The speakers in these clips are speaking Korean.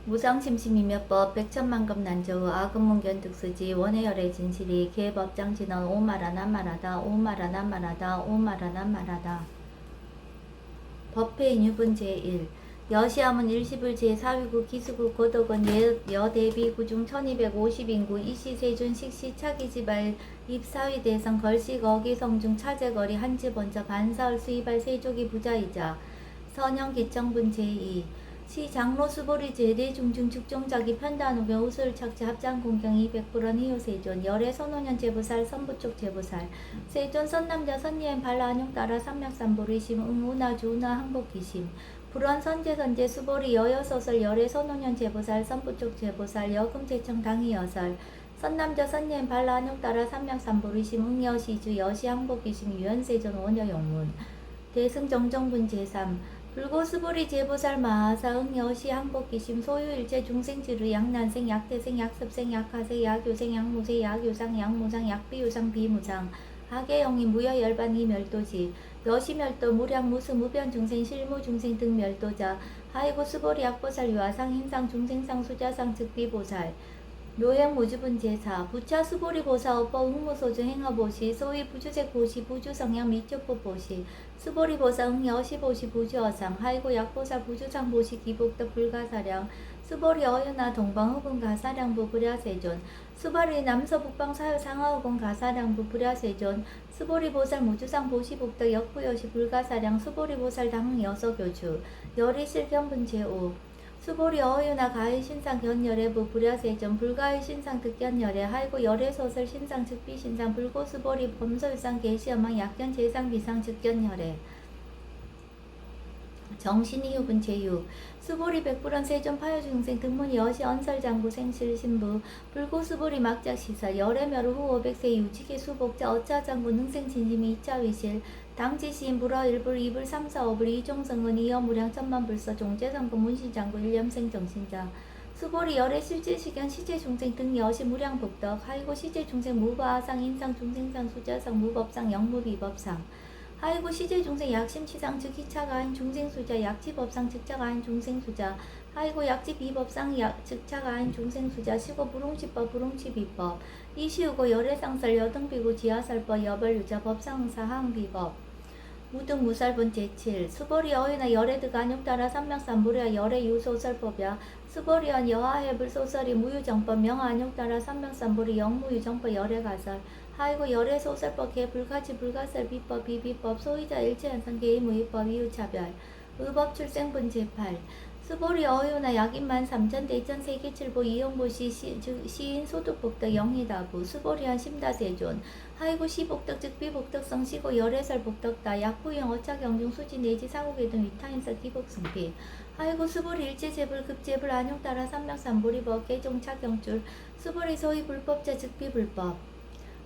무상심심이며법 백천만급 난저우 아금문견득수지 원해열의 진실이 개법장진언 오마라난 말하다 오마라난 말하다 오마라난 말하다. 법회 인유분 제1 여시함은 일시불 제4위구 기수구 고덕원 여대비 구중 1250인구 이시세준 식시 차기지발 입사위 대성 걸식 어기성중 차제거리 한지번자 반사을 수입할 세족이 부자이자 선영기청분 제2 시 장로 수보리 제대 중증 축종자기 편단후경 우술 착지 합장 공경 200불원 희요세존 열애 선호년 제부살 선부쪽 제부살 세존 선남자 선예엔 발라안용 따라 삼맥삼보리심 응우나주 우나 항복기심 불원 선제선제 수보리 여여소설 열애 선호년 제부살 선부쪽 제부살 여금제청 당희여설 선남자 선예엔 발라안용 따라 삼맥삼보리심 응여시주 여시 항복기심 유연세존 원여용문 대승정정분 제3 불고수보리 제보살 마하사응 여시 항복기심 소유일체 중생지루 양난생 약태생 약습생 약하세 약요생 약무세 약요상 약무상 약비요상 비무상 하계영이 무여열반 이멸도지 여시멸도 무량 무수 무변 중생 실무 중생 등 멸도자 하이고 수보리 약보살 유아상 힘상 중생상 수자상 즉비보살 묘행 무주분 제사 부차 수보리 보사 업법 응무소주 행하보시 소위 부주색 보시 부주성향 미적보 보시 수보리 보사 응여시 보시 부주어상 하이고 약보사 부주상 보시 기복덕 불가사량 수보리 어유나 동방흑은 가사량부 불야세존 수보리 남서북방 사유 상하흑은 가사량부 불야세존 수보리 보살 무주상 보시 복덕 역부여시 불가사량 수보리 보살 당흥 여서교주 열이실견분 제5 수보리 어유나 가의 신상 견열의 부불야세전 불가의 신상 득견열의 하이고 열의 소설 신상 즉비 신상 불고 수보리 범소유상 계시엄망 약견 제상 비상 즉견열의 정신이 유분 제유 수보리 백불원 세존 파여중생 등문이 여시 언설장구 생실 신부 불고 수보리 막작 시사 열애멸 후 500세 유지계 수복자 어차장구 능생 진심이 2차 위실 당지시인 불어 1불 2불 3, 4, 5불 이종성은 이여무량 천만불서 종제성금 문신장구 일념생 정신자 수보리 열애 실제시견 시제중생 등 여시 무량복덕 하이고 시제중생 무바하상 인상 중생상 수자상 무법상 영무비법상 하이고 시제중생 약심치상 즉 희차가인 중생수자 약지법상 즉자가인 중생수자 하이고 약지비법상 즉차가인 중생수자 시고 불웅치법 불웅치비법 이시우고 열애상설 여등비고 지하설법 여벌유자 법상응사 하응비법 무등 무살분 제7 수보리 어이나 열애드가 안육따라 삼명삼부랴 열애 유소설법야 수보리언 여하해불 소설이 무유정법 명하 안육따라 삼명삼부리 영무유정법 열애가설 하이고 열애 소설법 개 불가지 불가설 비법 비비법 소유자 일체현상 개의 무위법 이유차별 의법 출생분 제8 수보리 어유나 약인만 3천 대천 세계칠보 이용보시 시인 소득복덕 영희다부 수보리한 심다세존 하이고 시복덕 즉비복덕 성시고 열애설 복덕다 약부영 어차경중 수지 내지 사고계 등 위타인설 기복승피 하이고 수보리 일제재불 급재불 안용따라 삼명삼보리법 개종차경줄 수보리 소위 불법자 즉비불법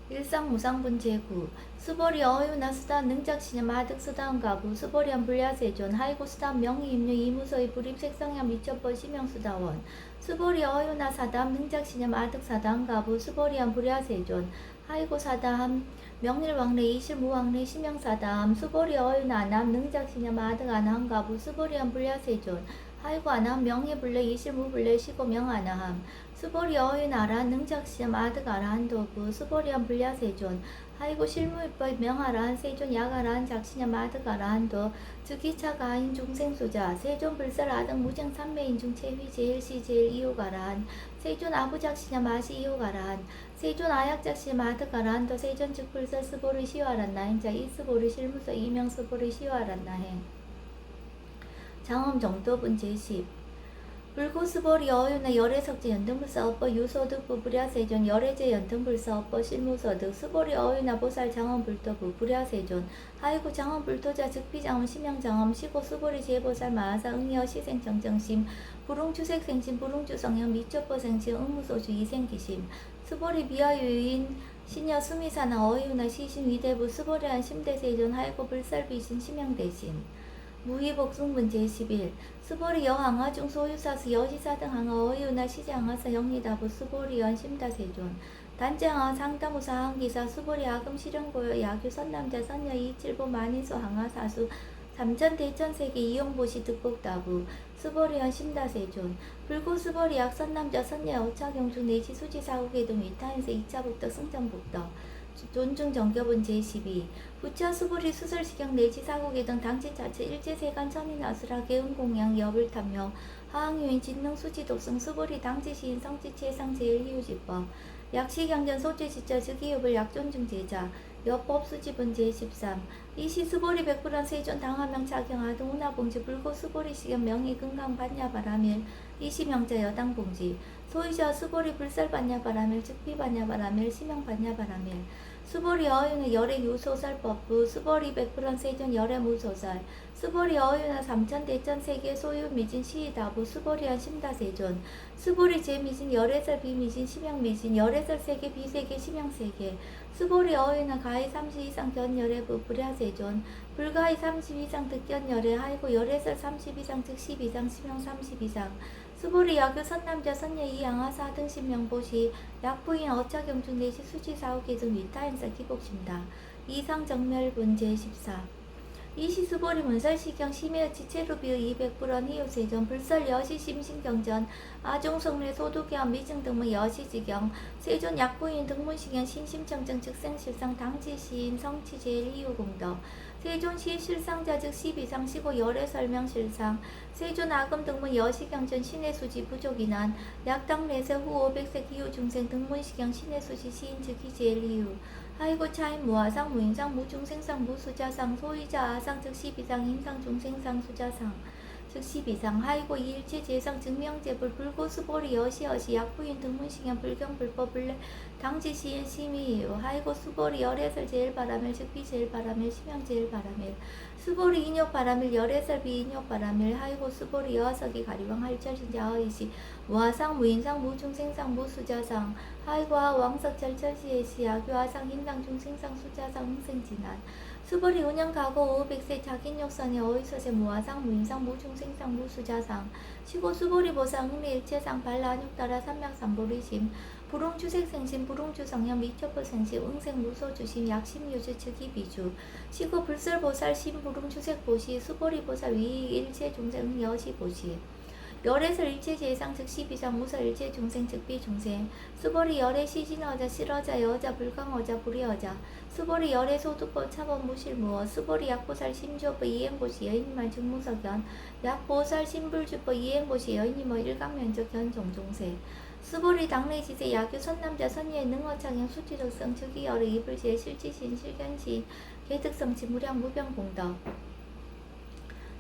일상무상분 제9 수보리 어유나 수단 능작시냐 마득 수다운 가부 수보리한 불야세존 하이고 수단 명의임류 이무서의 불입 색성향 미첩벌 심형수다원 수보리 어유나 사담 능작시냐 마득 사다운 가부 수보리한 불야세존 하이고 사담 명일왕래 이실무왕래 심형사담 수보리 어유나 남 능작시냐 마득 아나함 가부 수보리한 불야세존 하이고 아나함 명예불래 이실무불래 시고 명아나함 수보리 어유나라 능작시냐 마득 아라한도부 수보리한 불야세존 하이고 실무입법 명아라한 세존 야가라한 작시냐 마득 아라한도 즉기차가인 중생수자 세존 불설 아등 무정 삼매인 중 체휘 제일시 제일 이호가라한 세존 아부작시냐 마시 이호가라한 세존 아약작시 마득 아라한도 세존 즉불설 스보리 시와란나행자 이스보리 실무서 이명스보리 시와란나행 장엄 정도분 제10 불고스보리 어유나 열애석제 연등불사업법 유소득부 불야세존 열애제 연등불사업법 실무소득 수보리 어유나 보살 장엄불도부 불야세존 하이구 장엄불도자 즉비장엄 심형장엄 시고 수보리 제보살 마하사 응여 시생정정심 불웅추색생심 불웅주성형 미초보생심 응무소주 이생기심 수보리 미아유인 신여 수미사나 어유나 시신 위대부 수보리한 심대세존 하이구 불살비신 심형대신 무의복숭분 제11 수보리 여항하중 소유사스 여시사 등 항하 어유나 시장하사 영리다부 수보리연 심다세존 단장하 상담우사 항기사 수보리 아금 실현고여 야규 선남자 선여 이칠보 만인소 항하 사수 삼천 대천세계 이용보시 득복다부 수보리현 심다세존 불고 수보리 약선남자 선녀 어차경중 내지 수지 사국계동 위타인세 2차 복덕 승전복덕 존중 정교본 제12 부처 수보리 수설시경 내지 사국계동 당진 자체 일제세간 천인아수라 개운공양 여불탐묘 하항유인 진능수지 독성 수보리 당지시인 성지체 상제일희우지법 약시경전 소죄지자 즉이업을 약존중 제자 여법 수지본 제13 이시 수보리 백불안 세존 당하명 착용하등 운하봉지 불고 수보리 시경 명의 금강 반야바라밀 이시 명자 여당 봉지 소이자 수보리 불살 반야바라밀 즉비 반야바라밀 시명 반야바라밀 수보리 어윤의 열의 유소설법부 수보리 백불안 세존 열의 무소설 수보리 어윤의 삼천 대천 세계 소유 미진 시이다부 수보리한 심다세존 수보리 제미진 열애설 비미진 심양미진 열애설 세계 비세계 심양세계 수보리 어윤의 가히 30 이상 견열의 부불야세존 불가히 30 이상 득견열의 하이고 열애설 30 이상 즉 10 이상 심양 30 이상 수보리 야교 선남자 선녀 이양하사 등 신명보시 약부인 어차경중 내시 수지사후계 등 위타인사 기복심다. 이상 정멸분 제14 이시 수보리 문설시경 심해의 지체루비의 200불원 희우세전 불설 여시 심신경전 아종성례 소두경 미증 등문 여시지경 세존 약부인 등문시경 신심청정 즉생실상 당지시인 성치제일 희우공덕 세존시 실상자 즉 12상 시고 열애 설명실상 세존 아금 등문 여시경전 신해수지 부족이난 약당 내세 후 500세 기후 중생 등문시경 신해수지 시인 즉 희제일 희우 하이고 차인 무아상 무인상 무중생상 무수자상 소이자 아상 즉 12상 인상 중생상 수자상 즉 12상 하이고 이일체 재상 증명제불 불고수보리 여시여시 약부인 등문시경 불경불법 불례 당지시인 심의유 하이고 수보리 열애설 제일바라밀 즉 비제일바라밀 심양제일바라밀 수보리 인욕바라밀 열애설 비인욕바라밀 하이고 수보리 여하석이 가리왕 할철신자 어이시 무아상 무인상 무중생상 무수자상 하이고 하왕석 절철시에시 야교하상 인상 중생상 수자상 흥생진한 수보리 운영가고 500세 자긴욕선의 어이서세 무아상 무인상 무중생상 무수자상 시고 수보리 보상 흥리일체상 발라안육따라 삼명삼보리심 불웅주색생심 불웅주성령 미초포생심 응생무소주심 약심유주 즉이비주 시고 불설보살 심불웅주색보시 수보리보살 위일체중생 여시보시 열애설 일체제상 즉 12상 무설 일체중생 즉 비중생 수보리 열애 시진어자 실어자 여자 불강어자 불이어자 수보리 열애 소두법 차법 무실무어 수보리 약보살 심주법 이행보시 여인만 중무석연 약보살 심불주법 이행보시 여인이모 일강면적 현종종세 수보리 당내지세 야교 선남자 선녀의 능어창형 수지적성 즉이 열애 이불지의 실지신 실견시인 개득성치 무량 무병공덕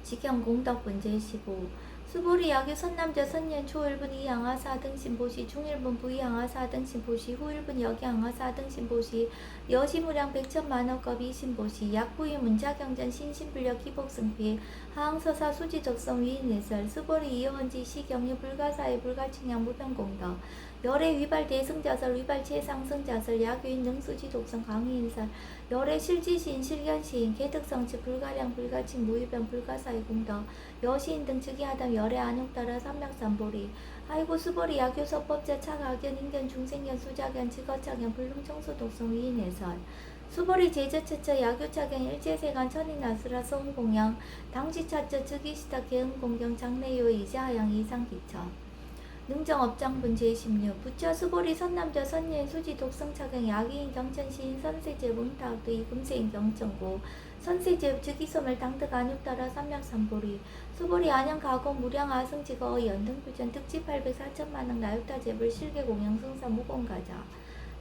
직경공덕 분제15 수보리 야교 선남자 선년 초일분 이양하 사등신보시 중일분 부이양하 사등신보시 후일분 여기양하 사등신보시 여시무량 백천만억겁 이신보시 약부유 문자경전 신신불력 기복승피 하항서사 수지적성 위인예설 수보리 이여원지 시경유 불가사의 불가칭양 무변공덕 열애 위발 대승자설 위발 최상승자설 야교인 능수지 독성 강의인설 열애 실지시인 실견시인 개특성치 불가량 불가칭 무위변 불가사의 공덕 여시인 등 즉위하담 열애 안욕따라 삼명삼보리 하이고 수보리 야교서법자 차가견 인견 중생견 수자견 직어차견 불능청소 독성 위인해설 수보리 제저처처 야교차견 일제세간 천인아수라 소음공양 당지차처 즉위시타 개음공경 장래요 이자하양 이상기처 능정업장분 제16 부처 수보리 선남자 선녀인 수지 독성차경 야기인 경천시인 선세제 문탁도 이금세인 경천고 선세제 즉이소멸 당득 안육따라 삼명삼보리 수보리 안양 가공 무량 아승지거 연등불전 특지 800 4천만원 나육다제불 실계공양 승사 무공가자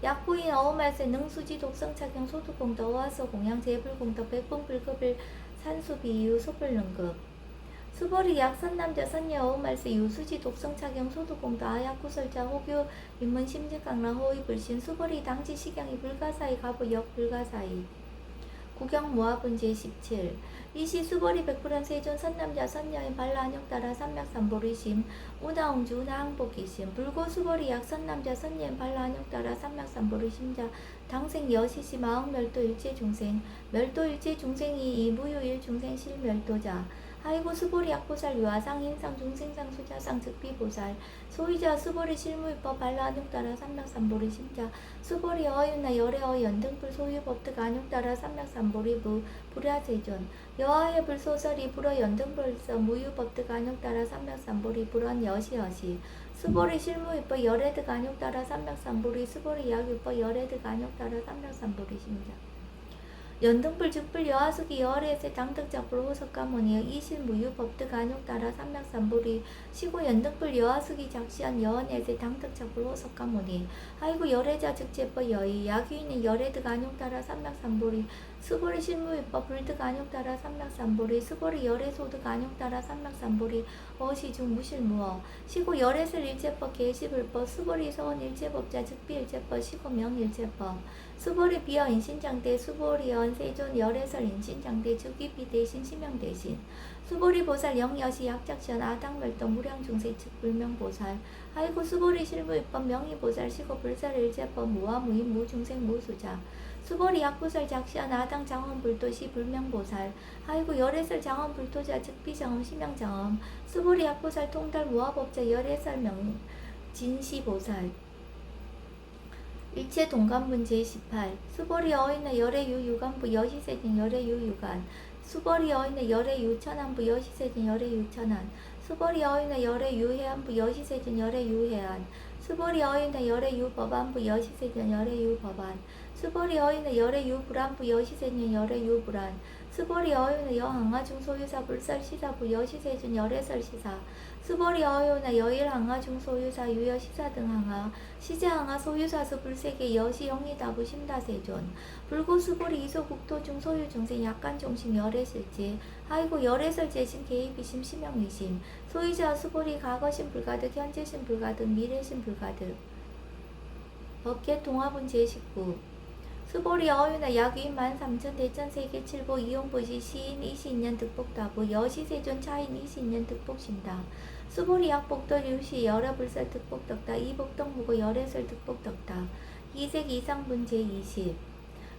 약부인 어우말세 능수지 독성차경 소득공덕 어화서 공양 제불공덕 백봉불급일 산수비유 소불능급 수보리 약선남자 선녀 어우말세 유수지 독성차경 소득공덕 아약구설자 호교 인문 심직강라 호위불신 수보리 당지 시경이 불가사의 가부 역불가사의 구경 모아분 제17 이시 수보리 백불원 세존 선남자 선녀인 발라안욕따라 삼맥삼보리심 우나옹주 우나항복이심 불고 수보리 약선남자 선녀인 발라안욕따라 삼맥삼보리심자 당생 여시시 마흥멸도 일체중생 멸도 일체중생이 이무유일 중생실 멸도자 하이고 수보리 약보살 유아상 인상 중생상 수자상 즉비보살 소유자 수보리 실무입법 반라안육 따라 삼락삼보리 심자 수보리 어윤나 열애어 연등불 소유법득 안육 따라 삼락삼보리 부 불야세존 여하의 불소설이 불어 연등불서 무유법득 안육 따라 삼락삼보리 불원 여시여시 수보리 실무입법 열애득 안육 따라 삼락삼보리 수보리 약유법 열애득 안육 따라 삼락삼보리 심자 연등불 즉불 여하수기 여하레세 당득작불 호석가모니여 이실무유 법득 안욕 따라 삼락삼보리 시고 연등불 여하수기 작시한 여언에세 당득작불 호석가모니 하이고 열애자 즉제법 여의 야귀인의 열애득 안욕 따라 삼락삼보리 수보리 실무유법 불득 안욕 따라 삼락삼보리 수보리 열애소득 안욕 따라 삼락삼보리 어시중 무실무어 시고 열애설 일제법 계시불법 수보리 서원 일제법자 즉비일제법 시고 명일제법 수보리 비어 인신장대 수보리 연세존 열애설 인신장대 즉위비 대신 심형 대신 수보리 보살 영여시 약작시연 아당멸동 무량중세 측 불명보살 하이고 수보리 실무입법 명의보살 시고 불살일제법 무화무인 무중생 무수자 수보리 약보살 작시연 아당 장엄불도시 불명보살 하이고 열애설 장엄불토자 즉비장엄 심형장엄 수보리 약보살 통달 무화법자 열애설 명 진시보살 일체 동간분 제18 수보리 어인의 열애유 유간부 여시세진 열애유 유간 수보리 어인의 열애유 천안부 여시세진 열애유 천안 수보리 어인의 열애유 해안부 여시세진 열애유 해안 수보리 어인의 열애유 법안부 여시세진 열애유 법안 수보리 어인의 열애유 불안부 여시세진 열애유 불안 수보리 어윤의 여항아중 소유사 불살시사부 여시세준 열애설 시사 수보리 어윤의 여일항아 중소유사 유여시사 등 항아 시제항아 소유사수 불세계 여시영리다부 심다세존 불고수보리 이소국토 중소유 중생 약간 중심 열애실지 하이고 열애설 재신 개입이심 심형의심 소유자 수보리 과거심 불가득 현재심 불가득 미래심 불가득 법계 동화분 제19 수보리 어윤아 야귀인 13,000 대천 세계 7보 이용보시 시인 20년 득복다부 여시세존 차인 20년 득복신다 수보리 약복도 유시 열애불설 득복덕다 이복덕무고 열애설 득복덕다 이색 이상분 제20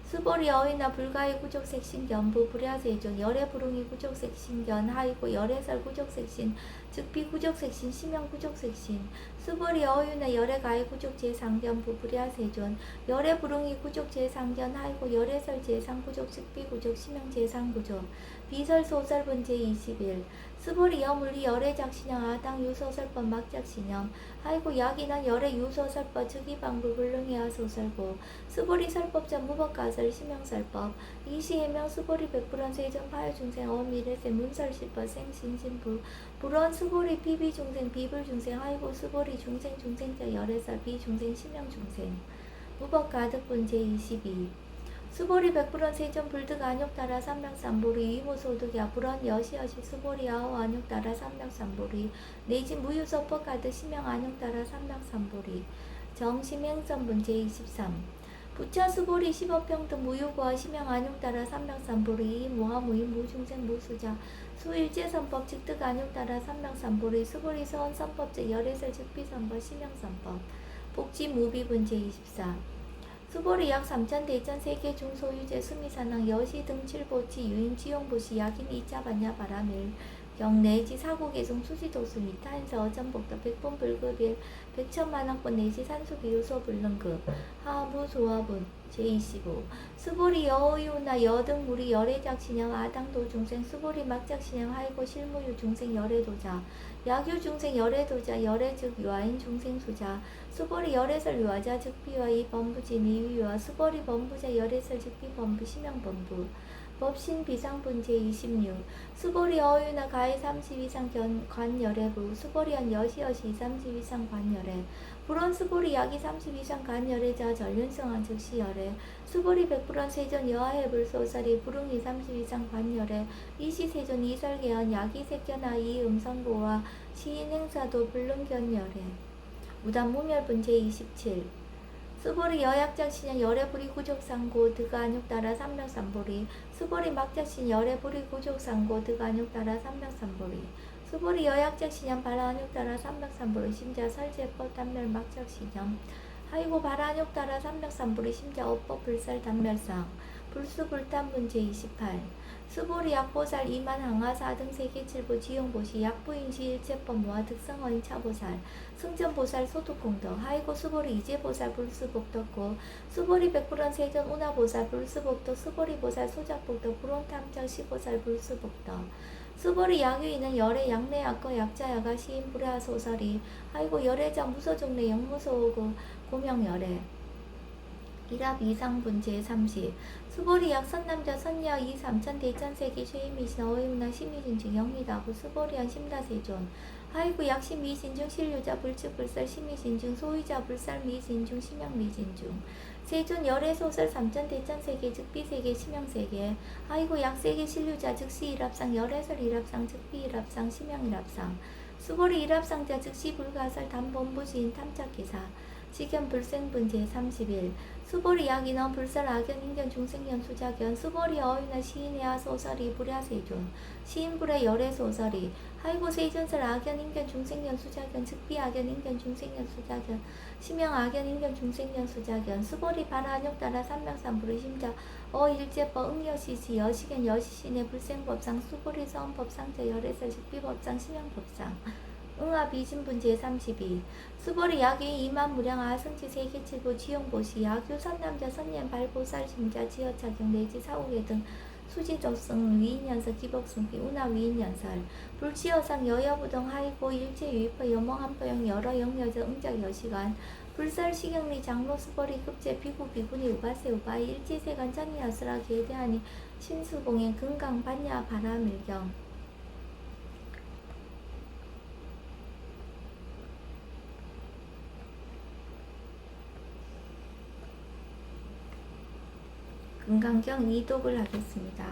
수보리 어휘나 불가의 구족색신 견부 불야세존 열애불응이 구족색신 견 하이고 열애설 구족색신 즉비 구족색신 심형 구족색신 수보리 어휘나 열애가의 구족 제상견부 불야세존 열애불응이 구족 제상견 하이고 열애설 제상 구족 즉비 구족 심형 제상 구족 비설 소설분 제21 수보리 여물리 열애작신형 아당 유소설법 막작신형 하이고 약이난 열애 유소설법 즉위방불 불능이하 소설고 수보리 설법자 무법가설 심형설법 이시해명 수보리 백불원 세전 파열중생 어미래세 문설실법 생신신부 불원 수보리 비비중생 비불중생 하이고 수보리 중생 중생자 열애설 비중생 심형중생 무법가득분 제22 수보리 백불원 세전 불득 안욕 따라 삼명삼보리 이무소득야 불원 여시여시 수보리 아호 안욕 따라 삼명삼보리 내지 무유서법 가득 심형 안욕 따라 삼명삼보리 정심행선분 제23 부처 수보리 15평등 무유고와 심형 안욕 따라 삼명삼보리 무화무인 무중생 무수자 수일제선법 즉득 안욕 따라 삼명삼보리 수보리 서원선법제 열애설 즉비선법 심형선법 복지 무비분 제24 수보리 약 3천 대천 세계 중소유재 수미산항 여시 등 7보치 유인 지용보시 약인 2차 반야 바라밀 경내지 사고개송 수지도수 미타인서 어전복도 백본불급일 백천만학번 내지 산수비유소 불능급 하부조화분 제25 수보리 여의우나 여등 무리 열애작 신형 아당도 중생 수보리 막작 신형 하이고 실무유 중생 열애도자 약유 중생 열애도자 열애즉 유아인 중생 수자 수보리 열애설 유아자 즉비와 이 범부지 미유유아 수보리 범부자 열애설 즉비 범부 심형 범부 법신 비상분 제26 수보리 어유나 가해 30 이상 관열애부 수보리한 여시여시 30 이상 관열애 불원 수보리 약이 30 이상 관열애자 전륜성한 즉시열애 수보리 백불원 세전 여하해 불소설이 불응이 30 이상 관열애 이시세전 이설계한 약이 색견아 이 음성보와 시인행사도 불능견열애 무단무멸분 제27 수보리 여약작신 열애불이 구족상고 드가안육 따라 삼명삼보리 수보리 막작신 열애불이 구족상고 드가안육 따라 삼명삼보리 수보리 여약작신형 바라안육 따라 삼명삼보리 심자 설제법 단멸 막작신형 하이고 바라안육 따라 삼명삼보리 심자 업법 불살 단멸상 불수불탄분 제28 수보리 약보살 이만 항하사 등 세계칠보 지용보시 약부인시 일체법 모아 득성어인 차보살 승전보살 소득공덕 하이고 수보리 이제보살 불수복덕고 수보리 백불원 세전 운하보살 불수복덕 수보리보살 소작복덕 불원탐정 시보살 불수복덕 수보리 약유인은 열의 약내약거 약자야가 시인 불하소설이 하이고 열애장 무소종래 영무소오고 고명열애 일합 이상분 제30 수보리 약 선남자 선야 이 삼천 대천세기 쉐이미신 어이문화 심의진중 영리다고 수보리한 심다세존 하이구 약심 미신중 신류자 불측불설 심의진중 소유자 불살 미진중 심양 미진중 세존 열애소설 삼천 대천세계 즉비세계 심양세계 하이구 약세계 신류자 즉시 일합상 열애설 일합상 즉비 일합상 심양 일합상 수보리 일합상자 즉시 불가설 담본부시인 탐착기사 직견 불생분 제31 수보리 약인원 불설 악연 인견 중생연 수작연 수보리 어휘나 시인의하 소설이 불야세존 시인불의 열애 소설이 하이고 세존설 악연 인견 중생연 수작연 즉비 악연 인견 중생연 수작연 심형 악연 인견 중생연 수작연 수보리 발한욕 따라 삼명삼불의 심자 어일제법 응여시시 여시견 여시신의 불생법상 수보리 서원법상자 열애설 즉비법상 심형법상 응합 이진분 제32 수보리 약이 이만무량 아승지 세계칠보 지용보시 약유 선남자 선년 발보살 심자 지어착용 내지 사후계 등 수지족승 위인연설 기복승비 운하 위인연설 불치여상 여여부동 하이고 일체유입허 여멍한포영 여러 영여저 응작 여시간 불설 시경리 장로 수보리 급제 비구 비구니 우바세 우바이 일지세간 천이야스라 계대하니 신수봉행 금강 반야 바라밀경 금강경 이독을 하겠습니다.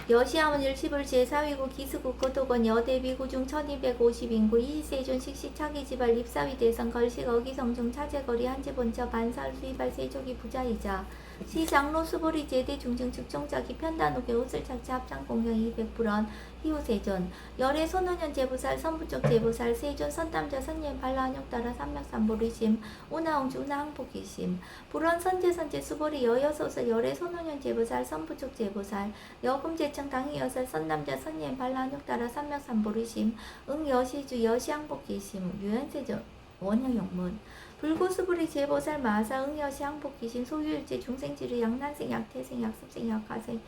여시함은 일시불 제4위고 기수국고 도건 여대비구 중 1250인구 이시세존 식시 차기지발 립사위 대선 걸식 어기성중 차제거리 한지본처 반살 수이발 세족이 부자이자 시장로 수보리 제대 중증 측정자기 편단옥의 옷을 착취 합장 공경 200불원 희우세존 열애 손노년 제부살 선부쪽 제부살 세존 선담자 선년 발라한욕 따라 삼맥삼보리심 운하홍주 운하항복이심 불원 선제선제 수보리 여여소설 열애 손노년 제부살 선부쪽 제부살 여금제청 당이여설 선남자 선년 발라한욕 따라 삼맥삼보리심 응여시주 여시항복이심 유연세존 원효용문 불고수부리 제보살 마사 응여시 항복기신 소유일제 중생지르 약난생 약태생 약습생 약가생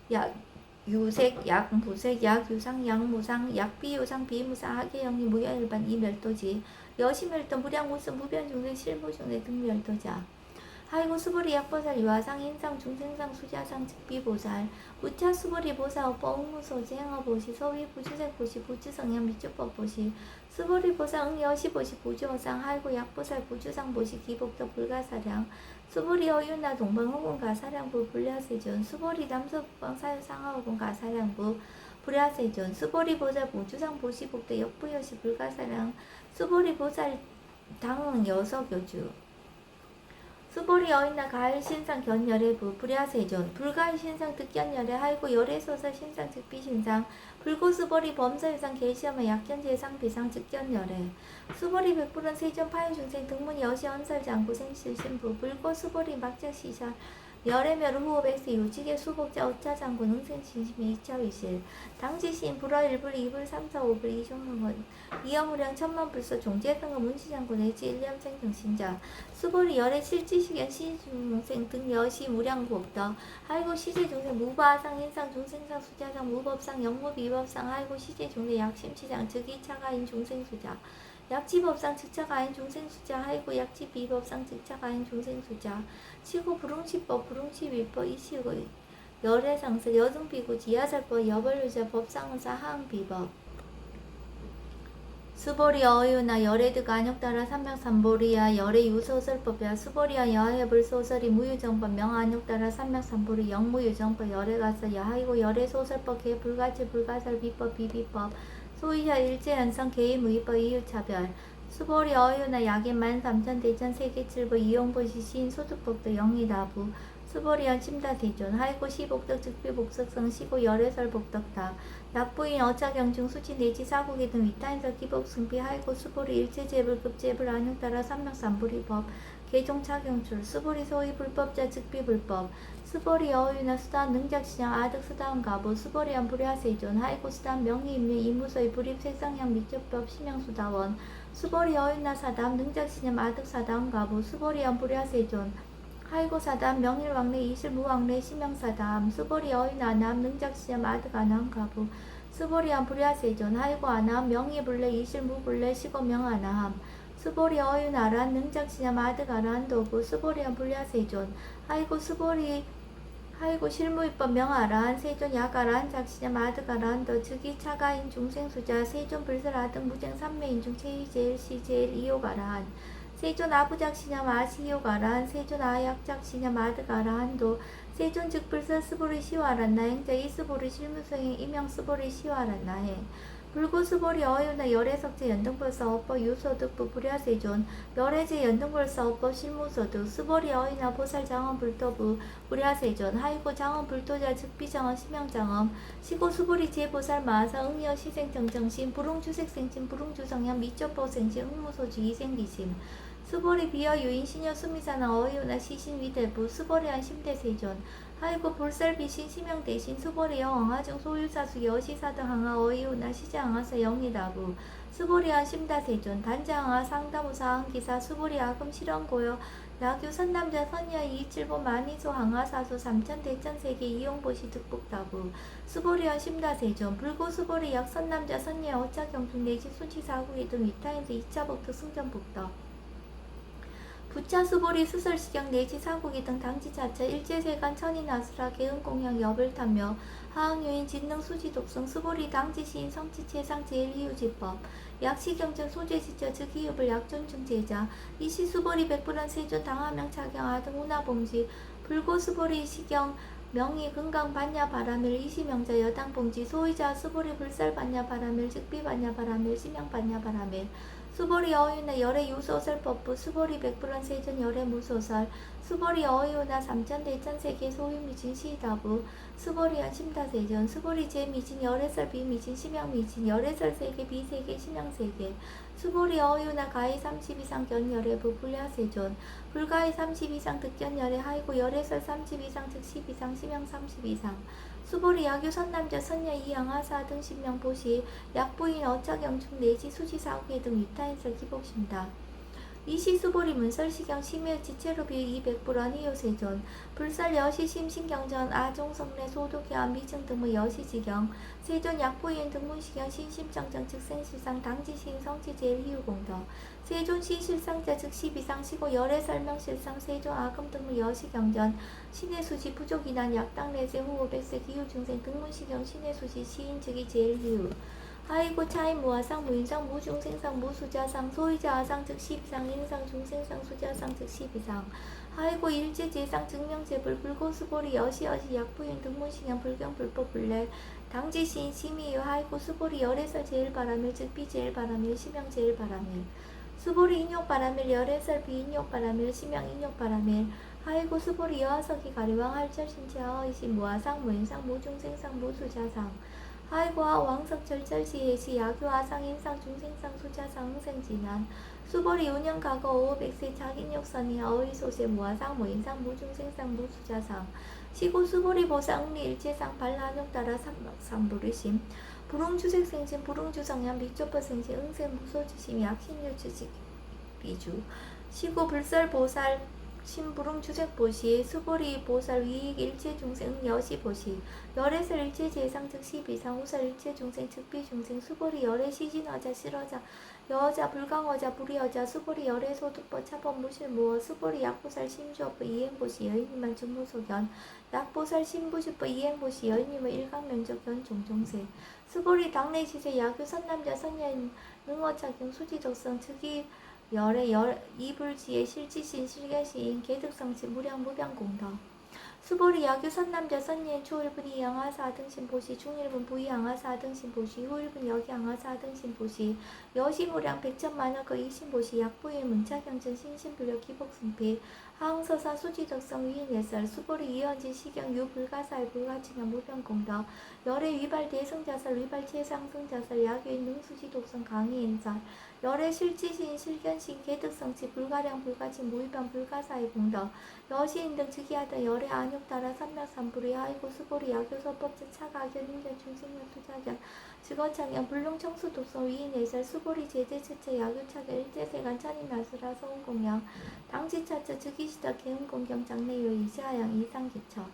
약유색 약부색 약유상 약무상 약비유상 비무상 하계영리 무여일반 이멸도지 여시멸도 무량무스 무변중생 실무중생 등멸도자 하이고 수보리 약보살 유화상 인상 중생상 수자상 즉비보살 우차 수보리 보사 오빠 옥무소지 행어보시 서위 부주색보시 부주성형 미주법보시 수보리 보사 응여시보시 부주어상 하이고 약보살 부주상보시 기복덕 불가사량 수보리 어윤나 동방 호군 가사량부 불야세존 수보리 남서북방 사유상하호군 가사량부 불야세존 수보리 보살 부주상 보시 복대 역부여시 불가사량 수보리 보살 당응 여석여주 수보리 어인나 가을 신상 견열애부 불야세존 불가을 신상 득견열애 하이고 열애소설 신상 즉비신상 불고수보리 범서유상 계시엄의 약견재상 비상 즉견열애 수보리 백불원 세존 파유중생 등문 여시 언설장구 생실신부 불고수보리 막작시사 열애멸 후호백세 유직의 수복자 어차장군 응생신심의 2차위실 당지시인 불화일불 2불 3사 5불 이종흥은 이어무량 천만불서 종제등급 문시장군 내지 일념생 등신자 수보리 열애 실지시견 시중생 등 여시 무량국덕 하이고 시제중생 무바상 인상 중생상 수자상 무법상 영무비법상 하이고 시제중생 약심치장 즉 2차가인 중생수자 약지법상 즉차가인 중생수자 하이고 약지비법상 즉차가인 중생수자 시고 불응시법 불응시위법 이시고 열애상설 여등비구 지하살법 여벌유자 법상은사 하응비법 수보리 어유나 열애득 안욕따라 삼맥삼보리야 열애 유소설법이야 수보리야 여해불 소설이 무유정법 명안욕따라 삼맥삼보리 영무유정법 열애가서 야하이고 열애소설법 개불가치 불가설 비법 비비법 소위자 일제연성 개의무의법 이유차별 수보리 어유나 약인만 삼천 대천 세계칠보 이용보시 시인 소득법도 영리다부 수보리연 심다대존 하이고 시복덕 즉비복석성 시고 열애설 복덕다 약부인 어차경중 수치 내지 사국이 등 위타인설 기복승비 하이고 수보리 일체제불 급제불 안육따라 삼맥삼불이법 개종 착용출 수보리 소위 불법자 즉비불법 수보리 어유나 수단 능작시장 아득 수다운 가보 수보리안 불야세존 하이고 수단 명의임료 이무소의 불입 색상형 미적법 심양수다원 수보리 어유나 사담 능작시장 아득 사다운 가보 수보리안 불야세존 하이고 사담 명일왕래 이실무왕래 심양사담 수보리 어유나 남 능작시장 아득 아남 가보 수보리안 불야세존 하이고 아남 명의불래 이실무불래 시고명아나함 수보리 어유나란 능작시냐 아득아란 도구 수보리안 불야세존 하이고 실무입법 명아란 세존 약아란 작시냐 아득아란 더 즉위 차가인 중생수자 세존 불설아등 무쟁 삼매인 중 체이제일 시제일 이요가란 세존 아부작시냐 아시요가란 세존 아약작시냐 아득아란 도 세존 즉불설 스보리 시와란 나행자 이스보리 실무성행 임명 스보리 시와란 나행 불구수보리 어유나 열애석제 연등벌사업법 유소득부 불야세존 열애제 연등벌사업법 실무소득 수보리 어유나 보살장엄 불도부 불야세존 하이고 장엄 불도자 즉비장엄 심양장엄 시고 수보리 제보살 마사 응여 시생정정심 불응주색생심 불응주성향 미적보생심 응무소주 이생기심 수보리 비어 유인 신여 수미사나 어유나 시신 위대부 수보리한 심대세존 하이고 볼살비신 심형 대신 수보리여 황하중 소유사수 여시사드 항하 어이우나 시자항하사 영리다부 수보리한 심다세존 단자항하 상다무사항기사 수보리아금 실현고요 나규 선남자 선여 이칠보 만이소 항하사수 삼천 대천세계 이용보시 득북다부 수보리한 심다세존 불고 수보리 약 선남자 선여 어차경중 내지 수치사구이 등 위타인서 2차복득 승전복덕 부차 수보리 수설시경 내지 사국이 등 당지자체 일제세간 천인아수라 개은공양 여불탐며 하항유인 진능 수지독성 수보리 당지시인 성지체상 제일희우지법 약시경전 소재지처 즉희읍을 약존중제자 이시수보리 백불원 세존 당하명 착용 등 운하봉지 불고수보리 시경 명의 금강 반야 바라밀 이시명자 여당봉지 소의자 수보리 불살 반야 바라밀 즉비 반야 바라밀 심양 반야 바라밀 수보리 어유나 열애 유소설법부 수보리 백불원 세전 열애 무소설 수보리 어유나 삼천대천세계 소유미진 시다부 수보리한 심다세전 수보리 제미진 열애설 비미진 심양미진 열애설 세계 비세계 심양세계 수보리 어유나 가히 30 이상 견열애부 불야세존 불가히 30 이상 득견열애 하이고 열애설 30 이상 즉 10 이상 심양 30 이상 수보리 야규 선남자 선녀 이양하사 등 신명 보시 약부인 어차경충 내지 수지사후계 등 위타인설 기복심다. 이시수보리 문설시경 심의 지체로비 200불원 이요세존 불설 여시 심신경전 아종성내 소독해안 미증 등의 여시지경 세존 약부인 등문시경 신심정정 즉생실상 당지시인 성지제일 희우공덕 세존 시실상자 즉 12상 시고 열애설명실상 세존 아금 등의 여시경전 신의수지 부족이난 약당내세 후호 백세 기후중생 등문시경 신의수지 시인 즉이 제일 희우 하이고 차인 무아상 무인상 무중생상 무수자상 소이자 아상 즉 12상 인상 중생상 수자상 즉 12상 하이고 일제제상 증명제불 불고수보리 여시여시 약부인 등문시경 불경 불법 불례 당지시인 심의유 하이고 수보리 열애설 제일바라밀 즉 비제일바라밀 심양 제일바라밀 수보리 인욕바라밀 열애설 비인욕바라밀 심양 인욕바라밀 하이고 수보리 여하석이 가리왕 할철신체 하의시 무아상 무인상 무중생상 무수자상 하이고와 왕석 절절시예시 야교아상 인상 중생상 수자상 흥생진한 수보리 운영가거 500세 자긴욕선이 어의소세 무아상 무인상 무중생상 무수자상 시고 수보리 보상리 일체상 발한욕 따라 삼불의심 불응주색생신 불응주성향 미조법생신 응생 무소주심 약신유주직 비주 시고 불설보살 신부릉 주색보시 수보리 보살 위익 일체중생 여시보시 열애설 일체재상 즉 12상 우설 일체중생 즉비중생 수보리 열애시진어자 실어자 여자 불강어자 불이어자 수보리 열애소득법 차법 무실무어 수보리 약보살 심주업법 이행보시 여인님만 중무소견 약보살 신부시법 이행보시 여인님의 일강면적견 종종세 수보리 당내시세 야규 선남자 선녀인 능어착용 수지독성 즉이 열의 이불지의 실지신 실계시인 개득성치 무량무병공덕 수보리 야규 선남자 선예인 초일분 이양하사 등신 보시 중일분 부이양하사 등신 보시 후일분 여기양하사 등신 보시 여시무량 백천만여 그 이신 보시 약부인 문차경전 신신불력 기복승필 하흥서사 수지덕성 위인예설 수보리 이현진 시경 유불가사의 불가칭한 무변공덕 열애 위발 대승자설 위발 최상승자설 야교인 능수지 독성 강의인설 열애 실지신 실견신 개득성치 불가량 불가칭 무위변 불가사의 공덕 여시인 등 즉위하던 열애 안욕따라 삼맥삼불이 하이고 수보리 야교서법적 차가견 인견 중생연투자견 직원창연 불능청수 독성 위인예설 수보리 제재체체 야교차견 일제세간 천인나수라 서운공양 당지차처 즉위시더 개음공경 장래요 이시하양 이상기처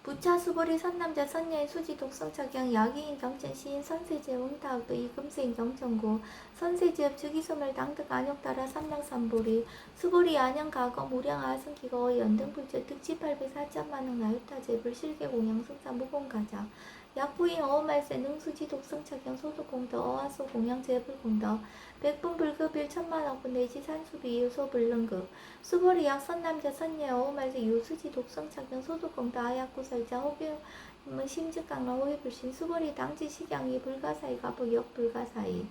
부차 수보리 선남자 선녀의 수지 독성차경 야기인 경천 시인 선세제 응타학도 이금세인 경천구 선세지업 즉위소멸 당득 안욕따라 삼명삼보리 수보리 안양 가거 무량 아승기거 연등불조 특지 804점만흥 나유타제불 실계공양 승사 무공가자 약부인 어음말세 능수지 독성차경 소득공덕 어화소 공양제불공덕 백분불급일 천만억분 내지 산수비 유소불능급 수보리 약 선남자 선녀 어음말세 유수지 독성차경 소득공덕 아약구설자 호비음은 심즉강라 호위불신 수보리 당지식양이 불가사이 가보 역불가사이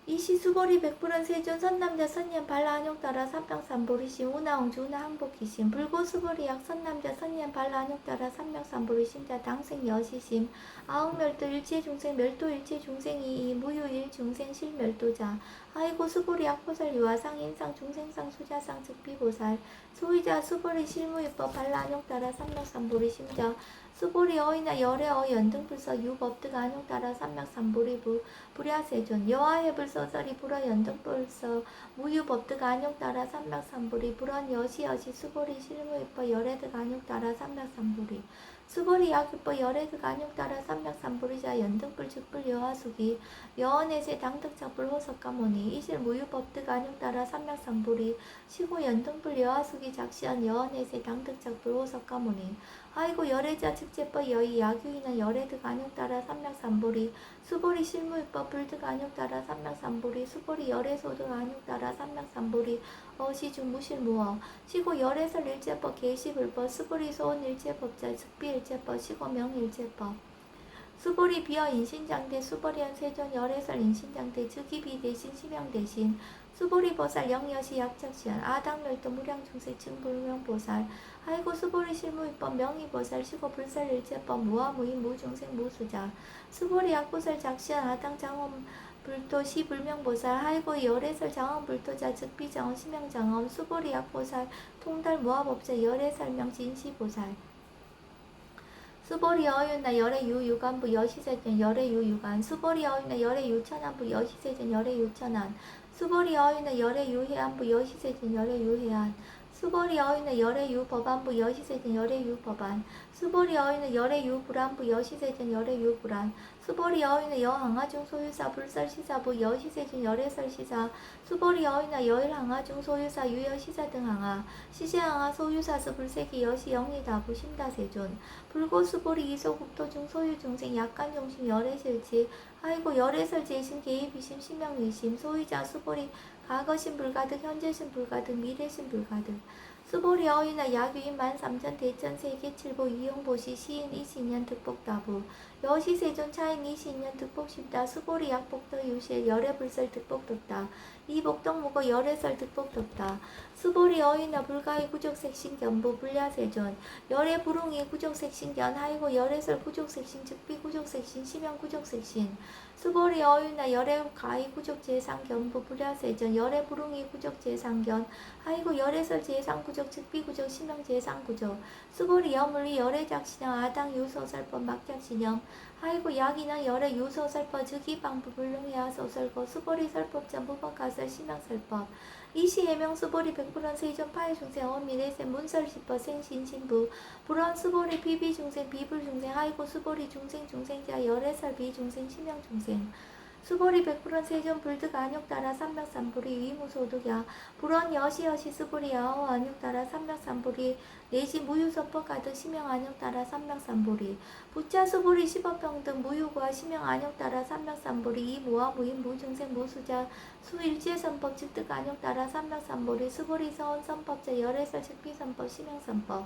이시 수보리 백불은 세존 선남자 선년 발라안욕따라 삼명삼보리심 우나옹주 우나항복기심 불고 수보리 약 선남자 선년 발라안욕따라 삼명삼보리심자 당생 여시심 아웅멸도 일체중생 멸도 일체중생이 무유일 중생 실멸도자 아이고 수보리 약포살 유아상 인상 중생상 수자상 즉비보살 소위자 수보리 실무입법 발라안욕따라 삼명삼보리심자 수보리 어이나 열애 어 연등불서 유법득 안욕따라 삼명삼보리부 불야세존 여하해불서설이 불어 연등불서 무유법득 안욕따라 삼명삼보리 불언 여시여시 수보리 실무입법 열애득 안욕따라 삼명삼보리 수보리 약유법 열애득 안욕따라 삼명삼보리자 연등불 즉불 여하수기 여언에세 당득작불 호석가모니 이실 무유법득 안욕따라 삼명삼보리 시고 연등불 여하수기 작시한 여언에세 당득작불 호석가모니 아이고 열애자 측제법 여의 야규인은 열애득 안욕따라 삼명삼보리 수보리 실무입법 불득 안욕따라 삼명삼보리 수보리 열애소득 안욕따라 삼명삼보리 어시중 무실무어 시고 열애설 일제법 계시불법 수보리 소원 일제법자 즉비일제법 시고 명일제법 수보리 비어 인신장대 수보리한 세존 열애설 인신장대 즉위비 대신 심형 대신 수보리 보살 영여시 약착시한 아당멸도 무량중세 증불명보살 아이고 수보리 실무입법 명의보살 시고 불살일제법 무아무인 무중생 무수자 수보리 약보살 작시한 아당장엄 불도 시불명보살 하이고 열애설 장엄불도자 즉비장엄 심형장엄 수보리 약보살 통달 무아법자 열애설명 진시보살 수보리 어윤나 열애 유유간부 여시세전 열애 유유간 수보리 어윤나 열애 유천안부 여시세전 열애 유천안 수보리 어윤나 열애 유해안부 여시세전 열애 유해안 수보리 어윤나 열애 유법안부 여시세전 열애 유법안 수보리 어윤나 열애 유불안부 여시세전 열애 유불안 수보리 어윤나 여항아중 소유사 불설시사부 여시세전 열애설시사 수보리 어윤나 여일항아중 소유사 유여시사 등 항아 시제항아 소유사스 불세기 여시 영리다부 심다세존 불고수보리 이소국도중 소유중생 약간종심 열애실지 아이고 열애설 제신 개입이심 신명의심 소유자 수보리 과거신 불가득 현재신 불가득 미래신 불가득 수보리 어이나 야규인 13,000 대천 세계칠보 이용보시 시인 이신년 득복다부 여시세존 차인 이신년 득복십다 수보리 약복더 유실 열애불설 득복덕다 이복덕무고 열애설 득복덕다 수보리 어이나 불가의 구족색신 견부 불야세존 열애 불웅이 구족색신견 하이고 열애설 구족색신 즉비 구족색신 심형 구족색신 수보리 어유나 열애 가히 구족 제상 견부 불야세전 열애 불웅이 구족 제상견 하이고 열애설 제상 구족 즉비 구족 심형 제상 구족 수보리 여물리 열애 작신형 아당 유소설법 막작신형 하이고 약이나 열애 유소설법 즉이 방부 불능해야 소설고 수보리 설법전 무법가설 심형설법 이시해명 수보리 백불원 세존 파해중생 어미래세 문설시법 생신신부 불원 수보리 비비중생 비불중생 하이고 수보리 중생중생자 열애설 비중생 심형중생 수보리 백불원 세존 불득 안욕따라 삼명삼보리 위무소득야 불원 여시여시 수보리 야호 안욕따라 삼명삼보리 내시 무유서법 가득 심형 안욕따라 삼명삼보리 부차 수보리 시법평등 무유과 심형 안욕따라 삼명삼보리 이무와 무인 무중생 무수자 수일제선법 즉득 안욕따라 삼명삼보리 수보리 서원선법자 열애설 즉비선법 심형선법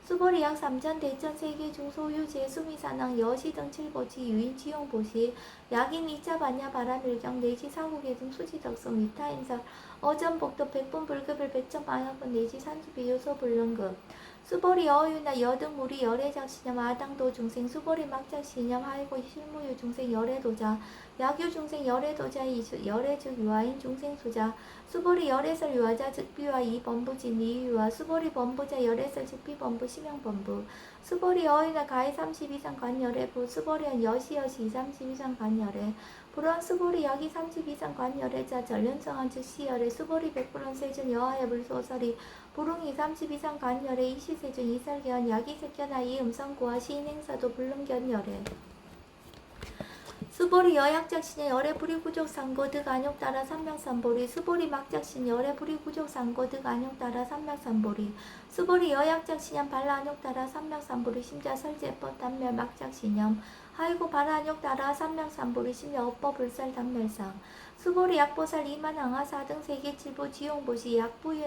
수벌이 약 3천 대천 세계 중 소유제 수미산왕 여시 등 칠보치 유인 지용보시 약인 2차 반야 바람일경 내지 사국의 등 수지덕성 위타인설 어전복도 백분 불급을 백천 방역분 내지 산수비 요소 불능급 수벌이 어유나 여등 무리 열애작 시념 아당도 중생 수벌이 막작 시념 하이고 실무유 중생 열애도자 약유 중생 열애도자 열애즉 유아인 중생 수자 수벌이 열애설 유아자 즉비와 이범부진 이유와 수벌이 범부자 열애설 즉비 범부 심형 범부 수벌이 어유나 가해 30 이상 관열애부 수벌이한 여시여시 30 이상 관열애 불원 수벌이 약이 30 이상 관열애자 전련성한 즉시열애 수벌이 백불원 세준 여하의 불소설이 불웅이 30 이상 관열애 이시세준 이설견 약이 색견하 이음성고와 시인행사도 불능견열애 수보리 여약작신 열애 불이구족 상고득 안욕 따라 삼명삼보리 수보리 막작신 열애 불이구족 상고득 안욕 따라 삼명삼보리 수보리 여약작신염 발라안욕 따라 삼명삼보리 심자 설제법 단멸 막작신염 하이고 발안욕 따라 삼명삼보리 심야 업법 불살 단멸상 수보리 약보살 이만항하 4등 세계칠보 지용보시 약부인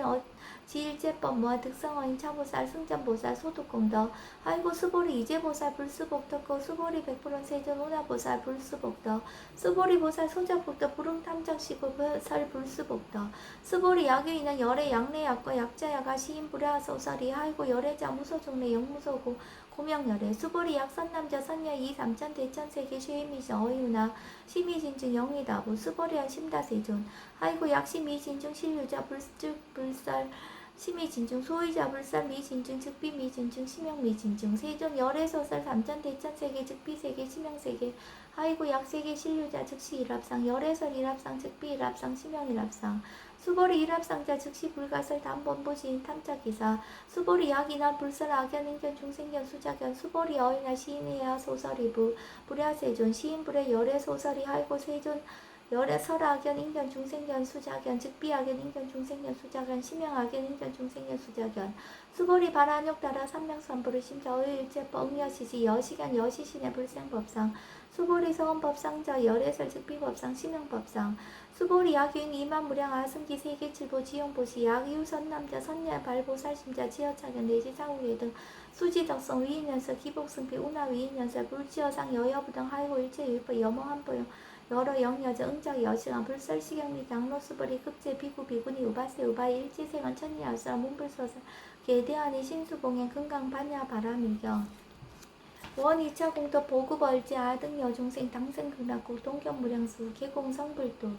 지일제법 모아 득성어인 차보살 승전보살 소득공덕 하이고 수보리 이제보살 불수복덕고 수보리 백불원 세전 오나보살 불수복덕 수보리 보살 소자복덕 불응탐정시고 보살 불수복덕 수보리 약유인은 열애 약내약과 약자야가 시인 불야소설이 하이고 열애자 무소종래 영무소고 고명열애 수보리 약 선남자 선녀 2 3천 대천 세계 쉐이미시 어이유나 심의진중 영의다부 수보리한 심다세존 하이고 약 심의진중 실유자 불살 심의진중 소의자 불살 미진중 즉비 미진중 심형 미진중 세존 열애소설 3천 대천 세계 즉비 세계 심형 세계 하이고 약 세계 실유자 즉시 일합상 열애설 일합상 즉비 일합상 심형 일합상 수보리 일합상자 즉시 불가설 담본보시인 탐자기사 수보리 약이나 불설 악연 인견 중생견 수자견 수보리 어이나 시인이야 소설이부 불야세존 시인불의 열애 소설이 하이고 세존 열애 설악연 인견 중생견 수자견 즉비악연 인견 중생견 수자견 심형악연 인견 중생견 수자견 수보리 발안욕 따라 삼명삼보리 심자 어일제법 응여시지 여시간 여시신의 불생법상 수보리 서원법상자 열애설 즉비법상 심형법상 수보리 약유인 이만무량 아승기 세계칠보 지용보시 약유 선남자 선녀 발보살심자 지어차견 내지 사후계 등 수지덕성 위인연설 기복승피 운하 위인연설 불지어상 여여부등 하이고 일체율법 여모한보용 여러 영여자 응작 여시간 불설시경리 장로수벌이 급제 비구 비구니 우바세 우바이 일지생은 천리야수라 문불소설 계대하니 신수봉행 금강 반야 바람일경 원 2차 공덕 보급얼지 아등 여중생 당생극락국 동견무량수 계공성불도